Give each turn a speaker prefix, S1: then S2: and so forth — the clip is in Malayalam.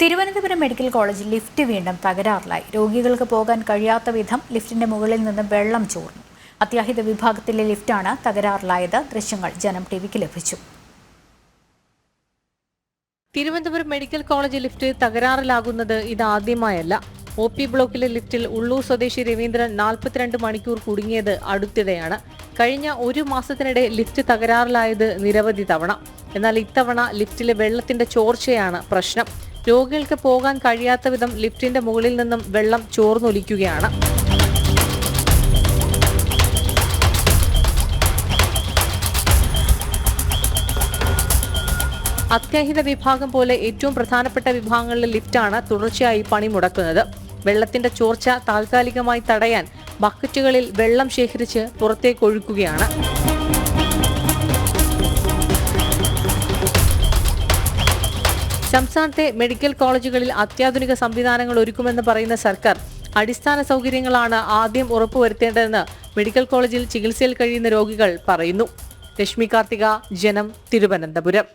S1: തിരുവനന്തപുരം മെഡിക്കൽ കോളേജിൽ ലിഫ്റ്റ് വീണ്ടും തകരാറിലായി. രോഗികൾക്ക് പോകാൻ കഴിയാത്ത വിധം ലിഫ്റ്റിന്റെ മുകളിൽ നിന്ന് വെള്ളം ചോർന്നു. അത്യാഹിത വിഭാഗത്തിലെ ലിഫ്റ്റാണ് തകരാറിലായത്. ദൃശ്യങ്ങൾ ജനം ടിവിക്ക് ലഭിച്ചു.
S2: തിരുവനന്തപുരം മെഡിക്കൽ കോളേജ് ലിഫ്റ്റ് തകരാറിലാകുന്നത് ഇതാദ്യമായല്ല. OP ബ്ലോക്കിലെ ലിഫ്റ്റിൽ ഉള്ളൂർ സ്വദേശി രവീന്ദ്രൻ 42 മണിക്കൂർ കുടുങ്ങിയത് അടുത്തിടെയാണ്. കഴിഞ്ഞ ഒരു മാസത്തിനിടെ ലിഫ്റ്റ് തകരാറിലായത് നിരവധി തവണ. എന്നാൽ ഇത്തവണ ലിഫ്റ്റിലെ വെള്ളത്തിന്റെ ചോർച്ചയാണ് പ്രശ്നം. രോഗികൾക്ക് പോകാൻ കഴിയാത്ത വിധം ലിഫ്റ്റിന്റെ മുകളിൽ നിന്നും വെള്ളം ചോർന്നൊലിക്കുകയാണ്. അത്യാഹിത വിഭാഗം പോലെ ഏറ്റവും പ്രധാനപ്പെട്ട വിഭാഗങ്ങളിലെ ലിഫ്റ്റാണ് തുടർച്ചയായി പണി മുടക്കുന്നത്. വെള്ളത്തിന്റെ ചോർച്ച താൽക്കാലികമായി തടയാൻ ബക്കറ്റുകളിൽ വെള്ളം ശേഖരിച്ച് പുറത്തേക്ക് ഒഴുക്കുകയാണ്. സംസ്ഥാനത്തെ മെഡിക്കൽ കോളേജുകളിൽ അത്യാധുനിക സംവിധാനങ്ങൾ ഒരുക്കുമെന്ന് പറയുന്ന സർക്കാർ അടിസ്ഥാന സൗകര്യങ്ങളാണ് ആദ്യം ഉറപ്പുവരുത്തേണ്ടതെന്ന് മെഡിക്കൽ കോളേജിൽ ചികിത്സയിൽ കഴിയുന്ന രോഗികൾ പറയുന്നു. രശ്മി കാർത്തിക, ജനം, തിരുവനന്തപുരം.